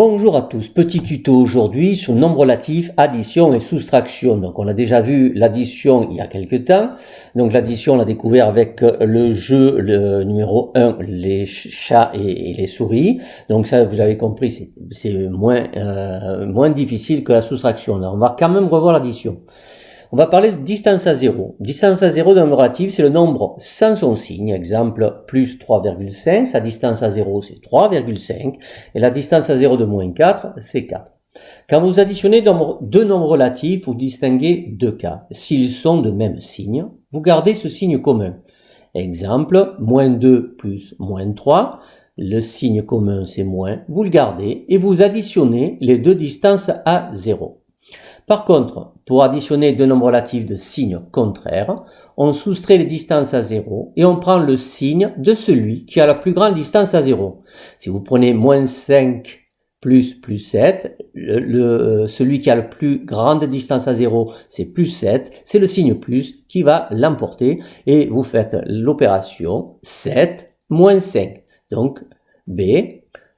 Bonjour à tous, petit tuto aujourd'hui sur nombre relatif, addition et soustraction. Donc on a déjà vu l'addition il y a quelques temps. Donc l'addition on l'a découvert avec le jeu le numéro 1, les chats et les souris. Donc ça vous avez compris, c'est moins difficile que la soustraction. Là, on va quand même revoir l'addition. On va parler de distance à 0. Distance à 0 d'un nombre relatif, c'est le nombre sans son signe. Exemple, plus 3,5. Sa distance à 0, c'est 3,5. Et la distance à 0 de moins 4, c'est 4. Quand vous additionnez deux nombres relatifs, vous distinguez deux cas. S'ils sont de même signe, vous gardez ce signe commun. Exemple, moins 2 plus moins 3. Le signe commun, c'est moins. Vous le gardez et vous additionnez les deux distances à 0. Par contre, pour additionner deux nombres relatifs de signe contraire, on soustrait les distances à 0 et on prend le signe de celui qui a la plus grande distance à 0. Si vous prenez moins 5 plus 7, celui qui a la plus grande distance à 0, c'est plus 7, c'est le signe plus qui va l'emporter et vous faites l'opération 7 moins 5. Donc B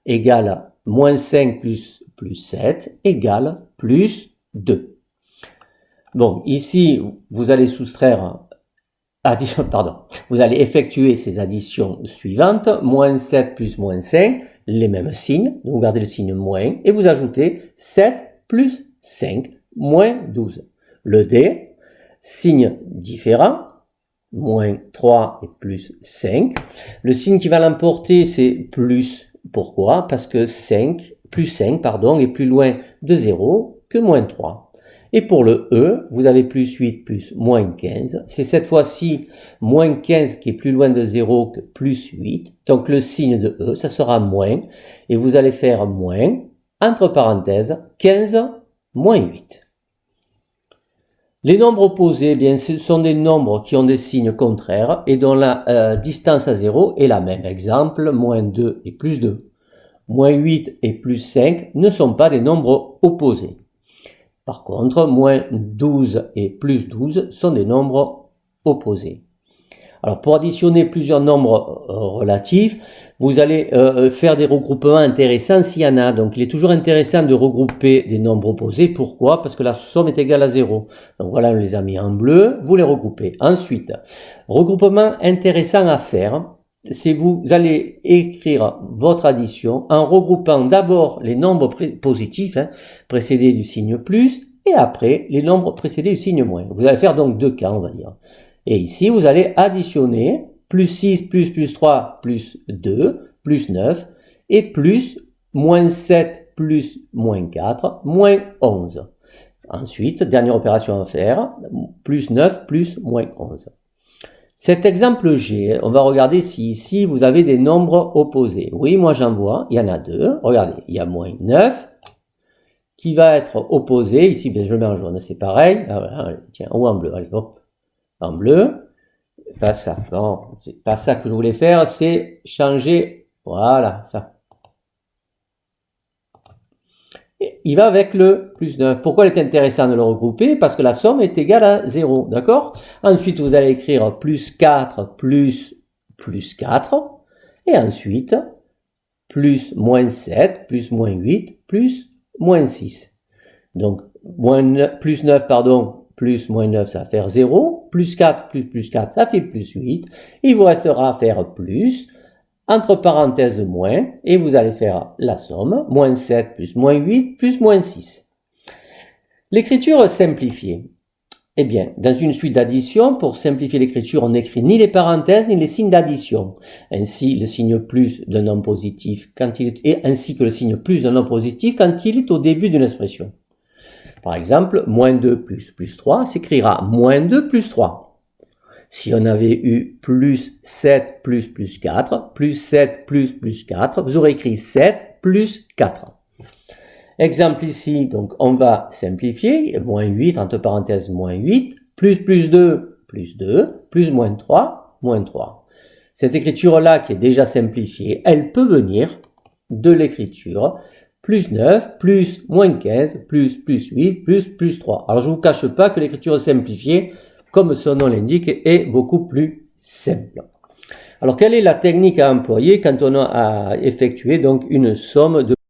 égale moins 5 plus 7 égale plus 2. Bon, ici, vous allez vous allez effectuer ces additions suivantes. Moins 7 plus moins 5, les mêmes signes. Donc, vous gardez le signe moins et vous ajoutez 7 plus 5, moins 12. Le D, signe différent, moins 3 et plus 5. Le signe qui va l'emporter, c'est plus. Pourquoi? Parce que plus 5 est plus loin de 0 que moins 3. Et pour le E, vous avez plus 8 plus moins 15. C'est cette fois-ci moins 15 qui est plus loin de 0 que plus 8. Donc le signe de E, ça sera moins. Et vous allez faire moins, entre parenthèses, 15 moins 8. Les nombres opposés, eh bien, ce sont des nombres qui ont des signes contraires et dont la distance à 0 est la même. Exemple, moins 2 et plus 2. Moins 8 et plus 5 ne sont pas des nombres opposés. Par contre, moins 12 et plus 12 sont des nombres opposés. Alors, pour additionner plusieurs nombres relatifs, vous allez faire des regroupements intéressants s'il y en a. Donc, il est toujours intéressant de regrouper des nombres opposés. Pourquoi? Parce que la somme est égale à 0. Donc, voilà, on les a mis en bleu. Vous les regroupez. Ensuite, regroupement intéressant à faire, c'est vous allez écrire votre addition en regroupant d'abord les nombres positifs, précédés du signe plus, et après les nombres précédés du signe moins. Vous allez faire donc deux cas, on va dire. Et ici, vous allez additionner plus 6 plus 3 plus 2 plus 9 et plus moins 7 plus moins 4 moins 11. Ensuite, dernière opération à faire, plus 9 plus moins 11. Cet exemple G, on va regarder si ici vous avez des nombres opposés. Oui, moi j'en vois, il y en a deux. Regardez, il y a moins 9 qui va être opposé. Ici, bien, je le mets en jaune, c'est pareil. Ah, voilà, tiens, ou en bleu, allez, hop, en bleu. Pas ça, non, c'est pas ça que je voulais faire, c'est changer, voilà, ça. Il va avec le plus 9. Pourquoi il est intéressant de le regrouper? Parce que la somme est égale à 0, d'accord? Ensuite, vous allez écrire plus 4 plus 4. Et ensuite, plus moins 7 plus moins 8 plus moins 6. Donc, plus 9, plus moins 9, ça va faire 0. Plus 4 plus 4, ça fait plus 8. Il vous restera à faire plus, entre parenthèses moins, et vous allez faire la somme, moins 7 plus moins 8 plus moins 6. L'écriture simplifiée. Eh bien, dans une suite d'addition, pour simplifier l'écriture, on n'écrit ni les parenthèses ni les signes d'addition. Ainsi, le signe plus d'un nombre positif ainsi que le signe plus d'un nombre positif quand il est au début d'une expression. Par exemple, moins 2 plus 3 s'écrira moins 2 plus 3. Si on avait eu plus 7 plus 4, plus 7 plus 4, vous aurez écrit 7 plus 4. Exemple ici, donc on va simplifier, moins 8, entre parenthèses moins 8, plus 2, plus moins 3, moins 3. Cette écriture-là qui est déjà simplifiée, elle peut venir de l'écriture plus 9, plus moins 15, plus 8, plus 3. Alors je ne vous cache pas que l'écriture simplifiée, comme son nom l'indique, est beaucoup plus simple. Alors quelle est la technique à employer quand on a à effectuer donc une somme de